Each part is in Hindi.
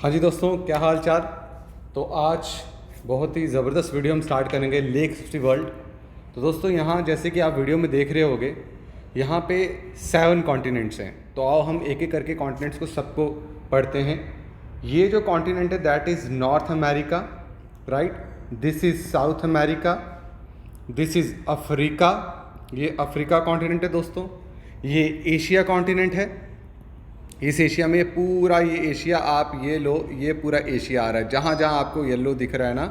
हाँ जी दोस्तों, क्या हाल चाल। तो आज बहुत ही ज़बरदस्त वीडियो हम स्टार्ट करेंगे लेक्स ऑफ द वर्ल्ड। तो दोस्तों यहाँ जैसे कि आप वीडियो में देख रहे होगे, यहाँ पे 7 कॉन्टिनेंट्स हैं। तो आओ हम एक एक करके कॉन्टिनेंट्स को सबको पढ़ते हैं। ये जो कॉन्टिनेंट है that is north America, right. This is south America, this is Africa, ये अफ्रीका कॉन्टिनेंट है दोस्तों। ये एशिया कॉन्टिनेंट है। इस एशिया में पूरा ये एशिया आप ये लो, ये पूरा एशिया आ रहा है। जहाँ जहाँ आपको येलो दिख रहा है ना,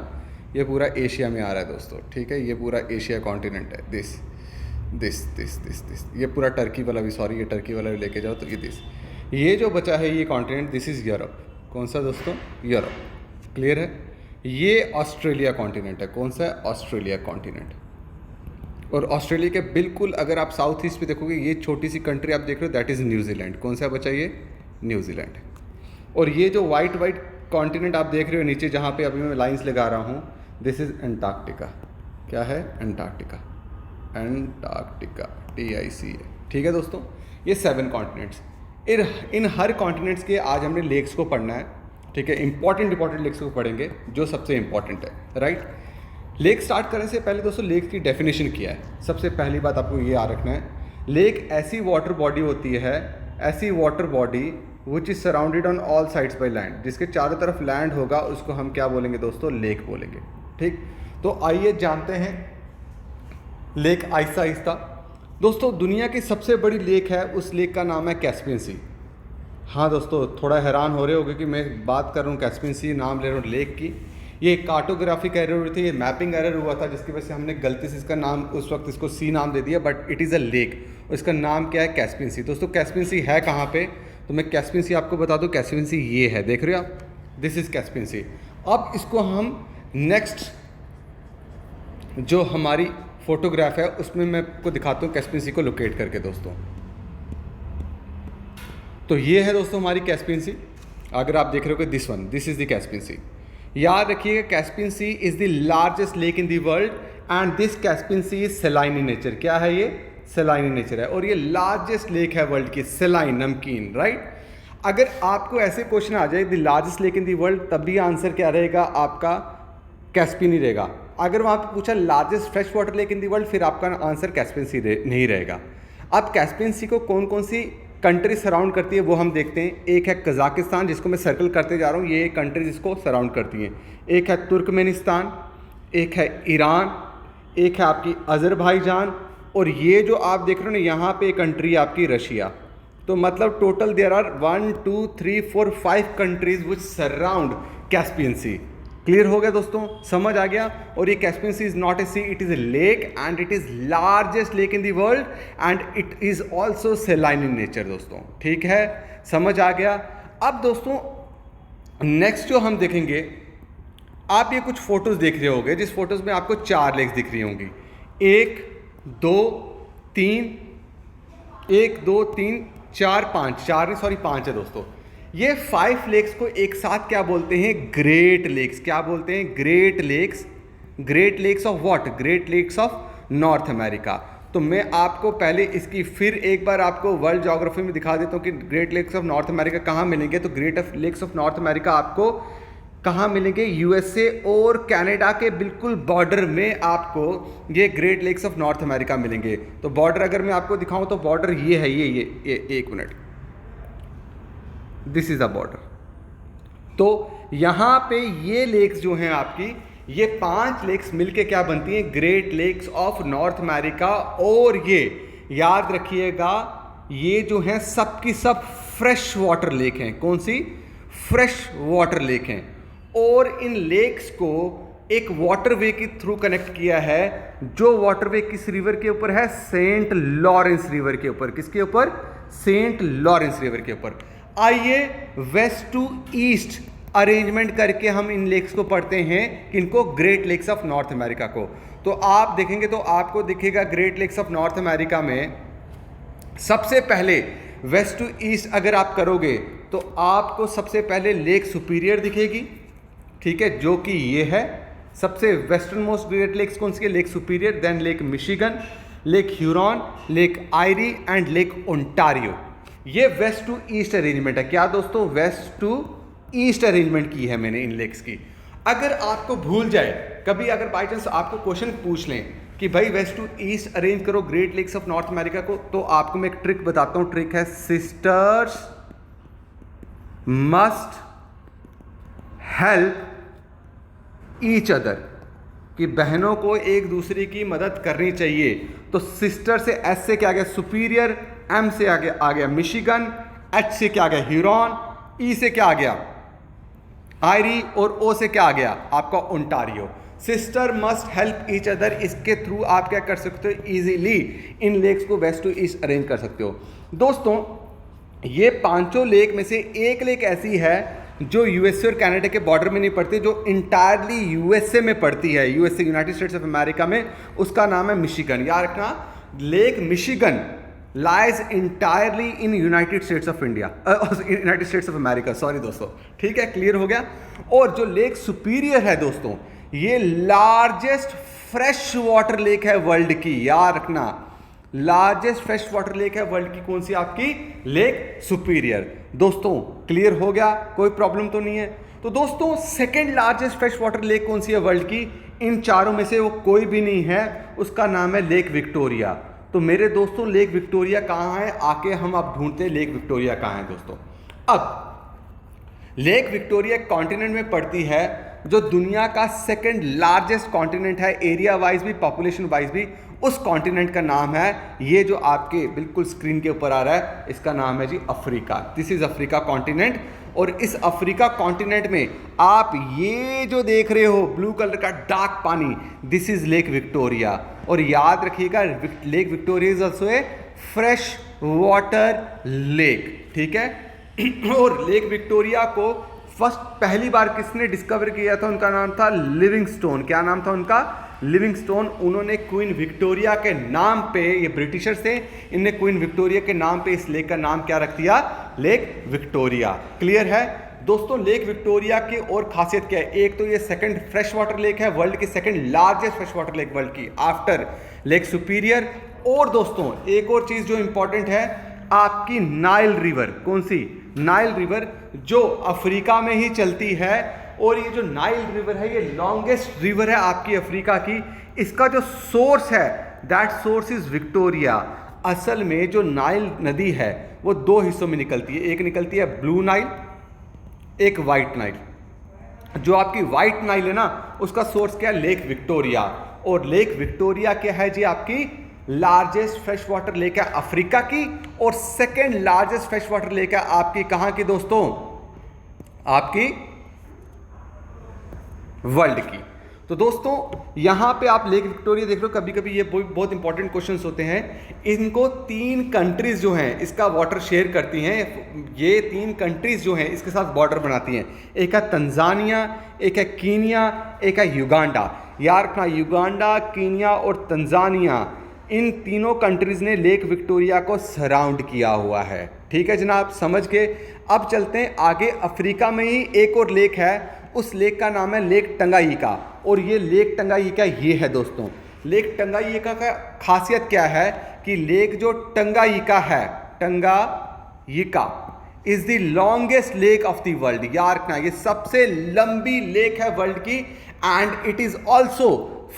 ये पूरा एशिया में आ रहा है दोस्तों, ठीक है। ये पूरा एशिया कॉन्टिनेंट है। This this this this this ये पूरा टर्की वाला भी, सॉरी ये टर्की वाला भी लेके जाओ तो ये दिस, ये जो बचा है ये कॉन्टिनेंट, दिस इज़ यूरोप। कौन सा दोस्तों? यूरोप। क्लियर है। ये ऑस्ट्रेलिया कॉन्टिनेंट है। कौन सा है? Australia continent. और ऑस्ट्रेलिया के बिल्कुल अगर आप साउथ ईस्ट पे देखोगे, ये छोटी सी कंट्री आप देख रहे हो दैट इज़ न्यूजीलैंड। कौन सा बचा? ये न्यूजीलैंड। और ये जो वाइट वाइट कॉन्टिनेंट आप देख रहे हो नीचे, जहाँ पे अभी मैं लाइंस लगा रहा हूँ, दिस इज़ अंटार्कटिका। क्या है? अंटार्कटिका। Antarctica, TICA। ठीक है दोस्तों, ये 7 कॉन्टिनेंट्स। इन हर कॉन्टिनेंट्स के आज हमने लेक्स को पढ़ना है, ठीक है। इंपॉर्टेंट लेक्स को पढ़ेंगे जो सबसे इंपॉर्टेंट है, राइट। लेक स्टार्ट करने से पहले दोस्तों लेक की डेफिनेशन क्या है, सबसे पहली बात आपको ये याद रखना है। लेक ऐसी वाटर बॉडी होती है, ऐसी water body which is surrounded on all sides by land, जिसके चारों तरफ लैंड होगा उसको हम क्या बोलेंगे दोस्तों? लेक बोलेंगे, ठीक। तो आइए जानते हैं लेक आहिस्ता आहिस्ता। दोस्तों दुनिया की सबसे बड़ी लेक है, उस लेक का नाम है कैस्पियन सी। हाँ दोस्तों, थोड़ा हैरान हो रहे होगे कि मैं बात कर रहा हूँ कैस्पियन सी, नाम ले रहा हूँ लेक की। ये कार्टोग्राफिक एरर हुई थी, ये मैपिंग एरर हुआ था, जिसकी वजह से हमने गलती से इसका नाम उस वक्त इसको सी नाम दे दिया, but it is a lake और इसका नाम क्या है? कैस्पियन सी। दोस्तों कैस्पियन सी है कहाँ पे? तो मैं कैस्पियन सी आपको बता दूँ। कैस्पियन सी ये है, देख रहे हो आप, दिस इज़ कैस्पियन सी। अब इसको हम नेक्स्ट जो हमारी फोटोग्राफ है उसमें मैं आपको दिखाता हूँ कैस्पियन सी को लोकेट करके दोस्तों। तो ये है दोस्तों हमारी कैस्पियन सी। अगर आप देख रहे हो कि this is the Caspian Sea. याद रखिएगा Caspian Sea is the largest lake in the world and this Caspian Sea is saline in nature. क्या है ये? सेलाइन इन नेचर है। और ये लार्जेस्ट लेक है वर्ल्ड की, सेलाइन, नमकीन, राइट। अगर आपको ऐसे क्वेश्चन आ जाए the largest lake in the world, तब भी आंसर क्या रहेगा आपका? कैस्पियन ही रहेगा। अगर वहाँ पे पूछा largest fresh water lake in the world, फिर आपका आंसर कैस्पियन सी नहीं रहेगा। अब कैस्पियन सी को कौन कौन सी कंट्री सराउंड करती है वो हम देखते हैं। एक है कजाकिस्तान, जिसको मैं सर्कल करते जा रहा हूँ, ये कंट्री जिसको सराउंड करती हैं। एक है तुर्कमेनिस्तान, एक है ईरान, एक है आपकी अजरबैजान, और ये जो आप देख रहे हो ना यहाँ पे कंट्री आपकी रशिया। तो मतलब total there are 1 2 3 4 5 countries which surround Caspian Sea. Clear हो गया दोस्तों? समझ आ गया? और ये Caspian Sea is not a sea, it is a lake and it is largest lake in the world and it is also saline in nature दोस्तों। ठीक है, समझ आ गया? अब दोस्तों नेक्स्ट जो हम देखेंगे, आप ये कुछ फोटोज देख रहे होंगे, जिस फोटोज में आपको 4 लेक्स दिख रही होंगी। 1 2 3 1 2 3 4 5, 4 नहीं सॉरी 5 है दोस्तों। ये 5 लेक्स को एक साथ क्या बोलते हैं? Great Lakes. क्या बोलते हैं? Great Lakes. Great Lakes of what? Great Lakes of North America. तो मैं आपको पहले इसकी फिर एक बार आपको वर्ल्ड ज्योग्राफी में दिखा देता हूँ कि Great Lakes of North America कहाँ मिलेंगे। तो Great Lakes of North America आपको कहाँ मिलेंगे? USA और कनाडा के बिल्कुल बॉर्डर में आपको ये Great Lakes of North America मिलेंगे। तो बॉर्डर अगर मैं आपको दिखाऊं तो बॉर्डर ये है, ये 1 minute, this is a border. तो यहाँ पे ये लेक्स जो हैं आपकी, ये 5 लेक्स मिलके क्या बनती हैं? Great Lakes of North America. और ये याद रखिएगा, ये जो हैं सब की सब फ्रेश वाटर लेक हैं। कौन सी? फ्रेश वाटर लेक हैं। और इन लेक्स को एक वाटरवे के थ्रू कनेक्ट किया है, जो वाटरवे किस रिवर के ऊपर है? सेंट लॉरेंस रिवर के ऊपर। किसके ऊपर? सेंट लॉरेंस रिवर के ऊपर। आइए वेस्ट टू ईस्ट अरेंजमेंट करके हम इन लेक्स को पढ़ते हैं, इनको Great Lakes of North America को। तो आप देखेंगे तो आपको दिखेगा Great Lakes of North America में सबसे पहले वेस्ट टू ईस्ट अगर आप करोगे तो आपको सबसे पहले लेक सुपीरियर दिखेगी, ठीक है, जो कि ये है। सबसे वेस्टर्न मोस्ट ग्रेट लेक्स कौन सी है? Lake Superior, then Lake Michigan, Lake Huron, Lake Erie and Lake Ontario. ये वेस्ट टू ईस्ट अरेंजमेंट है। क्या दोस्तों? वेस्ट टू ईस्ट अरेंजमेंट की है मैंने इन लेक्स की। अगर आपको भूल जाए कभी, अगर बाई चांस आपको क्वेश्चन पूछ लें कि भाई वेस्ट टू ईस्ट अरेंज करो Great Lakes of North America को, तो आपको मैं एक ट्रिक बताता हूं। ट्रिक है sisters must help each other, कि बहनों को एक दूसरे की मदद करनी चाहिए। तो सिस्टर से एस से क्या आ गया सुपीरियर, एम से आगे आ गया मिशिगन, एच से क्या आ गया ह्यूरॉन, ई से क्या आ गया आयरी, और ओ से क्या आ गया आपका Ontario. Sister must help each other, इसके थ्रू आप क्या कर सकते हो, इजीली इन लेक्स को वेस्ट टू ईस्ट अरेंज कर सकते हो। दोस्तों ये पांचों लेक में से एक लेक ऐसी है जो यूएसए और कनाडा के बॉर्डर में नहीं पड़ती, जो इंटायरली यूएसए में पड़ती है, USA United states of America में। उसका नाम है मिशिगन। याद रखना, lake Michigan lies entirely in United states of India, United states of America, sorry दोस्तों, ठीक है, क्लियर हो गया। और जो लेक सुपीरियर है दोस्तों, ये लार्जेस्ट फ्रेश वाटर लेक है वर्ल्ड की। याद रखना, लार्जेस्ट फ्रेश वाटर लेक है वर्ल्ड की, कौन सी आपकी, लेक सुपीरियर। दोस्तों क्लियर हो गया, कोई प्रॉब्लम तो नहीं है। तो दोस्तों second largest fresh water lake कौन सी है वर्ल्ड की, इन चारों में से वो कोई भी नहीं है, उसका नाम है लेक विक्टोरिया। तो मेरे दोस्तों लेक विक्टोरिया कहाँ है, आके हम अब ढूंढते हैं लेक विक्टोरिया कहाँ है दोस्तों। अब लेक विक्टोरिया कॉन्टिनेंट में पड़ती है, जो दुनिया का सेकंड लार्जेस्ट कॉन्टिनेंट है, एरिया वाइज भी पॉपुलेशन वाइज भी। उस कॉन्टिनेंट का नाम है, ये जो आपके बिल्कुल स्क्रीन के ऊपर आ रहा है, इसका नाम है जी Africa. This is Africa continent. और इस अफ्रीका कॉन्टिनेंट में आप ये जो देख रहे हो ब्लू कलर का डार्क पानी, दिस इज लेक विक्टोरिया। और याद रखिएगा lake Victoria is also a fresh water lake, ठीक है। और लेक विक्टोरिया को पहली बार किसने डिस्कवर किया था, उनका नाम था लिविंगस्टोन। क्या नाम था उनका, लिविंगस्टोन। उन्होंने क्वीन विक्टोरिया के नाम पे, ये ब्रिटिशर्स थे, इनने क्वीन विक्टोरिया के नाम पे इस लेक का नाम क्या रख दिया, लेक विक्टोरिया। क्लियर है दोस्तों। लेक विक्टोरिया की और खासियत क्या है, एक तो ये सेकंड फ्रेश वाटर लेक है, वर्ल्ड की second largest fresh water lake world की, आफ्टर लेक सुपीरियर। और दोस्तों एक और चीज जो इंपॉर्टेंट है, आपकी नाइल रिवर, कौन सी, नाइल रिवर, जो अफ्रीका में ही चलती है। और ये जो नाइल रिवर है, ये लॉन्गेस्ट रिवर है आपकी अफ्रीका की। इसका जो सोर्स है, दैट सोर्स इज विक्टोरिया। असल में जो नाइल नदी है वो दो हिस्सों में निकलती है, एक निकलती है ब्लू नाइल, एक वाइट नाइल। जो आपकी वाइट नाइल है ना, उसका सोर्स क्या है, लेक विक्टोरिया। और लेक विक्टोरिया क्या है जी, आपकी लार्जेस्ट फ्रेश वाटर लेक है अफ्रीका की, और second largest fresh water lake है आपकी कहां की दोस्तों, आपकी वर्ल्ड की। तो दोस्तों यहां पे आप लेक विक्टोरिया देख रहे हो। कभी कभी ये बहुत इंपॉर्टेंट क्वेश्चंस होते हैं। इनको 3 कंट्रीज जो हैं इसका वाटर शेयर करती हैं। ये 3 कंट्रीज जो हैं इसके साथ बॉर्डर बनाती हैं। एक है तंजानिया, एक है कीनिया, एक है युगांडा। यार रखना, युगांडा, कीनिया और तंजानिया, इन तीनों कंट्रीज ने लेक विक्टोरिया को सराउंड किया हुआ है। ठीक है जनाब, समझ के अब चलते हैं आगे। अफ्रीका में ही एक और लेक है, उस लेक का नाम है लेक टंगाइका। और ये लेक टंगाइका ये है दोस्तों। लेक टंगाइका का खासियत क्या है कि लेक जो टंगाइका है, Tanganyika is the longest lake of the world. यार रखना, ये सबसे लंबी लेक है वर्ल्ड की, and it is also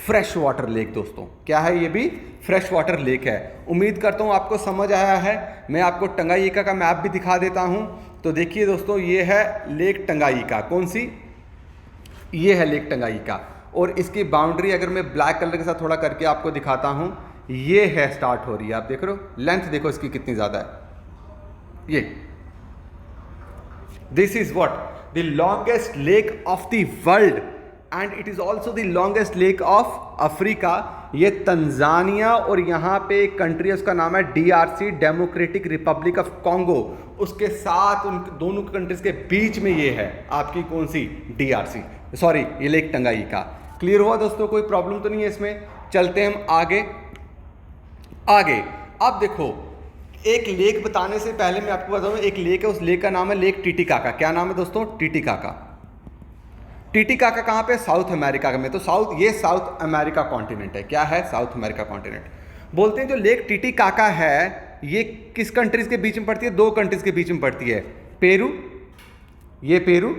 fresh water lake दोस्तों। क्या है, ये भी फ्रेश वाटर लेक है। उम्मीद करता हूँ आपको समझ आया है। मैं आपको टंगाइका का मैप भी दिखा देता हूँ। तो देखिए दोस्तों, ये है लेक टंगाइका। कौन सी, ये है लेक टंगाइका। और इसकी बाउंड्री अगर मैं ब्लैक कलर के साथ थोड़ा करके आपको दिखाता हूँ, ये है स्टार्ट हो रही है, आप देख रहे हो, लेंथ देखो इसकी कितनी ज़्यादा है। ये this is what, the longest lake of the world, and it is also the longest lake of Africa. ये तंजानिया, और यहाँ पे एक कंट्री है उसका नाम है DRC, democratic Republic of Congo. उसके साथ उन दोनों कंट्रीज के बीच में ये है आपकी कौन सी, DRC, सॉरी ये लेक टंगाइका। क्लियर हुआ दोस्तों, कोई प्रॉब्लम तो नहीं है इसमें। चलते हम आगे। अब देखो, एक लेक बताने से पहले मैं आपको बताऊं, एक लेक है, उस लेक का नाम है लेक टिटिकाका। क्या नाम है दोस्तों, टिटिकाका। टिटिकाका कहाँ पे, साउथ अमेरिका में। तो ये साउथ अमेरिका कॉन्टिनेंट है। क्या है, साउथ अमेरिका कॉन्टिनेंट। बोलते हैं जो लेक टिटिकाका है, ये किस कंट्रीज के बीच में पड़ती है, 2 कंट्रीज के बीच में पड़ती है, पेरू ये पेरू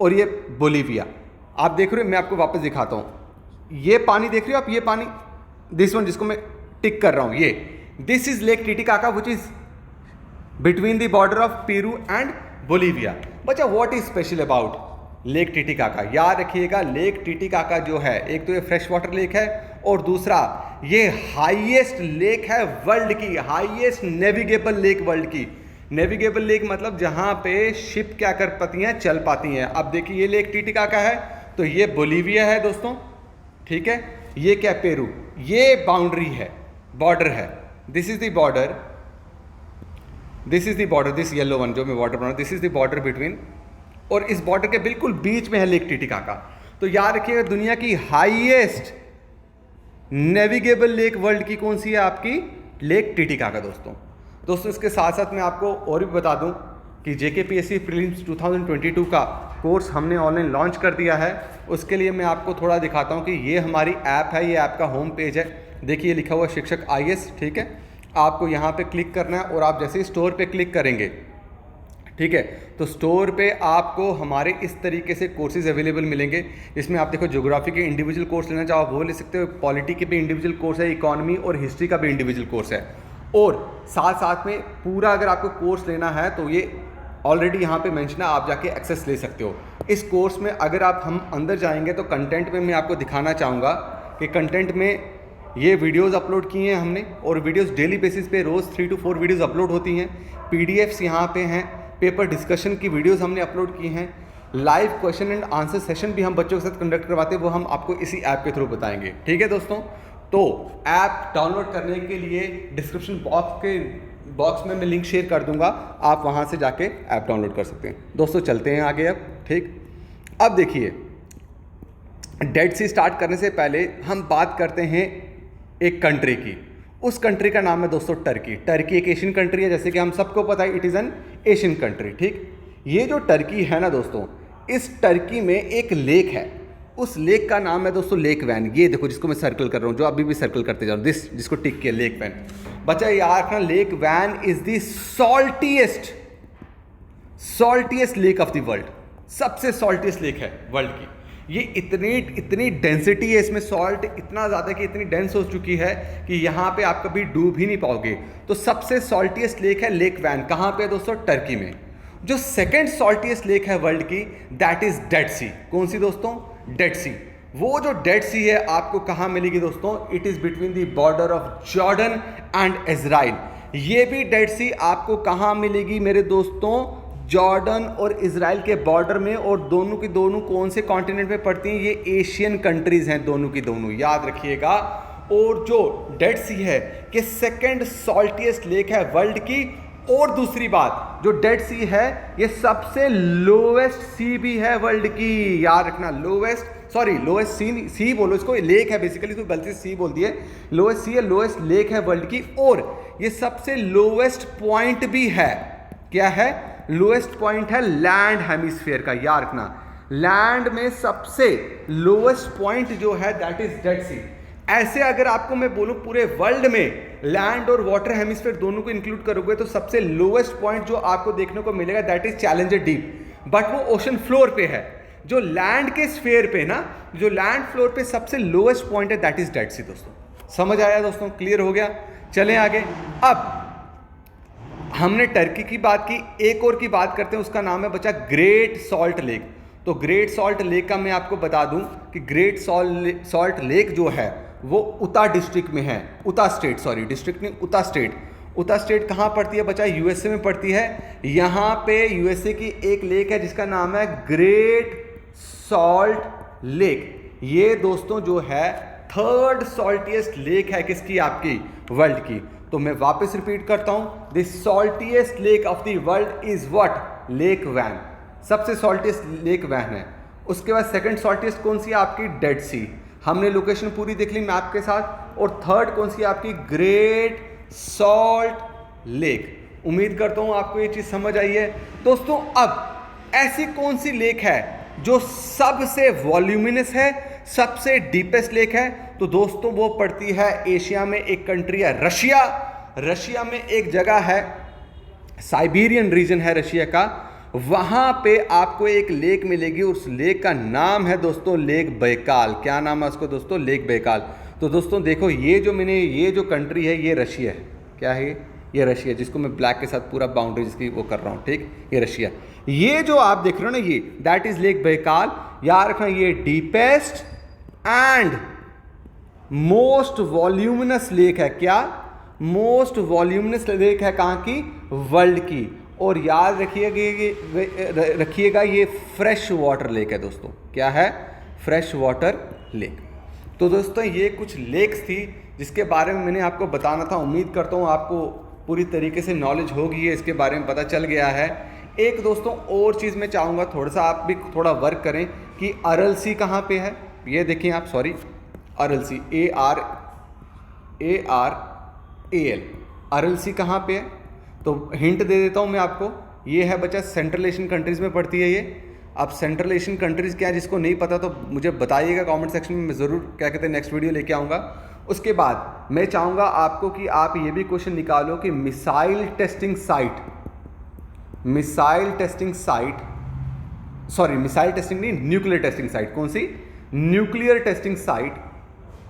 और ये बोलीविया। आप देख रहे हो, मैं आपको वापस दिखाता हूँ। ये पानी देख रहे हो आप, ये पानी, दिस वन जिसको मैं टिक कर रहा हूँ, ये this is lake Titicaca which is between the border of Peru and Bolivia. बच्चा what is special about lake Titicaca? याद रखिएगा, लेक टिटिकाका जो है, एक तो ये फ्रेश वाटर लेक है और दूसरा ये हाईएस्ट लेक है वर्ल्ड की, हाईएस्ट नेविगेबल लेक वर्ल्ड की। नेविगेबल लेक मतलब जहां पे शिप क्या कर पाती हैं, चल पाती हैं। अब देखिए ये लेक टिटिकाका है, तो ये बोलीविया है दोस्तों, ठीक है। ये क्या, पेरू, ये बाउंड्री है, बॉर्डर है, this is the border, this is the border, this yellow one जो मैं वाटर बना, this is the border between, और इस बॉर्डर के बिल्कुल बीच में है लेक टिटिकाका। तो याद रखिएगा, दुनिया की हाईएस्ट नेविगेबल लेक वर्ल्ड की कौन सी है? आपकी लेक टिटिकाका दोस्तों। इसके साथ साथ मैं आपको और भी बता दूं कि JKPSC प्रीलिम्स 2022 का कोर्स हमने ऑनलाइन लॉन्च कर दिया है। उसके लिए मैं आपको थोड़ा दिखाता हूं कि ये हमारी ऐप है, ये ऐप का होम पेज है। देखिए लिखा हुआ शिक्षक IAS, ठीक है। आपको यहाँ पे क्लिक करना है और आप जैसे ही स्टोर पे क्लिक करेंगे, ठीक है, तो स्टोर पे आपको हमारे इस तरीके से कोर्सेज अवेलेबल मिलेंगे। इसमें आप देखो, ज्योग्राफी के इंडिविजुअल कोर्स लेना चाहो वो ले सकते हो, पॉलिटी के भी इंडिविजुअल कोर्स है, इकोनॉमी और हिस्ट्री का भी इंडिविजुअल कोर्स है, और साथ साथ में पूरा अगर आपको कोर्स लेना है तो ये ऑलरेडी यहाँ पे मेंशन है, आप जाके एक्सेस ले सकते हो। इस कोर्स में अगर आप हम अंदर जाएंगे तो कंटेंट में मैं आपको दिखाना चाहूँगा कि कंटेंट में ये वीडियोस अपलोड किए हैं हमने, और वीडियोस डेली बेसिस पे रोज़ 3 to 4 वीडियोस अपलोड होती हैं। PDFs यहाँ पे हैं, पेपर डिस्कशन की वीडियोस हमने अपलोड की हैं, live question and answer session भी हम बच्चों के साथ कंडक्ट करवाते हैं, वो हम आपको इसी ऐप के थ्रू बताएंगे, ठीक है दोस्तों। तो ऐप डाउनलोड करने के लिए डिस्क्रिप्शन बॉक्स में मैं लिंक शेयर कर दूंगा, आप वहाँ से जाके ऐप डाउनलोड कर सकते हैं। दोस्तों चलते हैं आगे अब, ठीक। अब देखिए, डेड सी स्टार्ट करने से पहले हम बात करते हैं एक कंट्री की। उस कंट्री का नाम है दोस्तों टर्की। टर्की एक एशियन कंट्री है, जैसे कि हम सबको पता है, it is an Asian country, ठीक। ये जो टर्की है ना दोस्तों, इस टर्की में एक लेक है, उस लेक का नाम है दोस्तों लेक वैन। ये देखो जिसको मैं सर्कल कर रहा हूँ, जो अभी भी सर्कल करते जा रहा हूँ, जिसको टिक किया, लेक वैन। बच्चा याद रखना, lake Van is the saltiest lake of the world, सबसे सॉल्टीएस्ट लेक है वर्ल्ड की। ये इतनी डेंसिटी है इसमें, सॉल्ट इतना ज़्यादा कि इतनी डेंस हो चुकी है कि यहाँ पे आप कभी डूब ही नहीं पाओगे। तो सबसे सॉल्टीएस्ट लेक है लेक वैन। कहाँ पे दोस्तों? टर्की में। जो सेकंड सॉल्टीएस्ट लेक है वर्ल्ड की, दैट इज डेड सी। कौन सी दोस्तों? डेड सी। वो जो डेड सी है आपको कहाँ मिलेगी दोस्तों? It is between the border of Jordan and Israel. ये भी डेड सी आपको कहाँ मिलेगी मेरे दोस्तों? जॉर्डन और इजराइल के बॉर्डर में, और दोनों की दोनों कौन से कॉन्टिनेंट में पड़ती हैं? ये एशियन कंट्रीज हैं दोनों की दोनों, याद रखिएगा। और जो डेड सी है कि सेकंड सॉल्टीएस्ट लेक है वर्ल्ड की, और दूसरी बात, जो डेड सी है ये सबसे लोएस्ट सी भी है वर्ल्ड की, याद रखना। लोएस्ट सी बोलो इसको, लेक है बेसिकली, तो गलती से सी बोल दिए। लोएस्ट सी है, लोएस्ट लेक है वर्ल्ड की, और ये सबसे लोएस्ट पॉइंट भी है। क्या है? लोएस्ट पॉइंट है लैंड हेमिस्फीयर का, याद रखना। लैंड में सबसे लोएस्ट पॉइंट जो है दैट इज डेड सी। ऐसे अगर आपको मैं बोलूं पूरे वर्ल्ड में लैंड और वाटर हेमिस्फीयर दोनों को इंक्लूड करोगे तो सबसे लोएस्ट पॉइंट जो आपको देखने को मिलेगा that is challenger deep, but वो ओशन फ्लोर पे है। जो लैंड के स्फीयर पे ना, जो लैंड फ्लोर पे सबसे लोएस्ट पॉइंट है दैट इज डेड सी। दोस्तों समझ आया दोस्तों? क्लियर हो गया? चलें आगे। अब हमने टर्की की बात की, एक और की बात करते हैं, उसका नाम है बच्चा ग्रेट सॉल्ट लेक। तो ग्रेट सॉल्ट लेक का मैं आपको बता दूं कि ग्रेट सॉल्ट लेक जो है वो उता डिस्ट्रिक्ट में है। उता स्टेट, सॉरी डिस्ट्रिक्ट नहीं, उता स्टेट। उता स्टेट कहाँ पड़ती है बच्चा? यूएसए में पड़ती है। यहाँ पे यूएसए की एक लेक है जिसका नाम है ग्रेट सॉल्ट लेक। ये दोस्तों जो है थर्ड सॉल्टीएस्ट लेक है किसकी? आपकी वर्ल्ड की। तो मैं वापस रिपीट करता हूं, the saltiest lake of the world is what? Lake Van. सबसे सॉल्टीएस्ट लेक वैन है। उसके बाद सेकंड सॉल्टीएस्ट कौन सी है? आपकी डेड सी। हमने लोकेशन पूरी देख ली मैप के साथ। और थर्ड कौन सी है आपकी? Great salt lake. उम्मीद करता हूं आपको ये चीज समझ आई है दोस्तों। अब ऐसी कौन सी लेक है जो सबसे वॉल्यूमिनस है, सबसे डीपेस्ट लेक है? तो दोस्तों वो पड़ती है एशिया में, एक कंट्री है रशिया। रशिया में एक जगह है, साइबेरियन रीजन है रशिया का, वहाँ पे आपको एक लेक मिलेगी, उस लेक का नाम है दोस्तों लेक बैकाल। क्या नाम है उसको दोस्तों? Lake Baikal. तो दोस्तों देखो, ये जो कंट्री है ये रशिया है। क्या है ये? रशिया, जिसको मैं ब्लैक के साथ पूरा बाउंड्री जिसकी वो कर रहा हूँ, ठीक, ये रशिया। ये जो आप देख रहे हो ना, ये दैट इज लेक बैकाल। याद रखना, ये deepest and most voluminous lake है। क्या? मोस्ट वॉल्यूमिनस लेक है कहाँ की? वर्ल्ड की। और याद रखिएगा ये फ्रेश वाटर लेक है दोस्तों। क्या है? Fresh water lake. तो दोस्तों ये कुछ लेक्स थी जिसके बारे में मैंने आपको बताना था। उम्मीद करता हूँ आपको पूरी तरीके से नॉलेज होगी है, इसके बारे में पता चल गया है। एक दोस्तों और चीज़ मैं चाहूँगा थोड़ा सा आप भी थोड़ा वर्क करें कि अरल सी कहाँ पे है। ये देखिए आप, सॉरी, अरल सी, ARAL, अरल सी कहाँ पे है? तो हिंट दे देता हूँ मैं आपको, ये है बच्चा सेंट्रल एशियन कंट्रीज़ में पड़ती है ये। अब सेंट्रल एशियन कंट्रीज़ क्या है, जिसको नहीं पता तो मुझे बताइएगा कमेंट सेक्शन में, मैं ज़रूर क्या कहते हैं नेक्स्ट वीडियो लेके आऊँगा। उसके बाद मैं चाहूँगा आपको कि आप ये भी क्वेश्चन निकालो कि मिसाइल टेस्टिंग नहीं, न्यूक्लियर टेस्टिंग साइट कौन सी? Nuclear testing site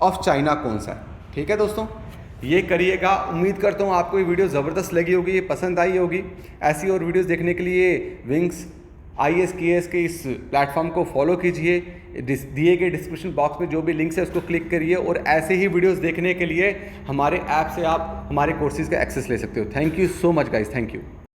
of China कौन सा है? ठीक है दोस्तों, ये करिएगा। उम्मीद करता हूँ आपको ये वीडियो ज़बरदस्त लगी होगी, ये पसंद आई होगी। ऐसी और वीडियोस देखने के लिए विंग्स IAS KS के इस प्लेटफॉर्म को फॉलो कीजिए। दिए गए डिस्क्रिप्शन बॉक्स में जो भी लिंक्स है उसको क्लिक करिए, और ऐसे ही वीडियोस देखने के लिए हमारे ऐप से आप हमारे कोर्सेज़ का एक्सेस ले सकते हो। Thank you so much guys, thank you.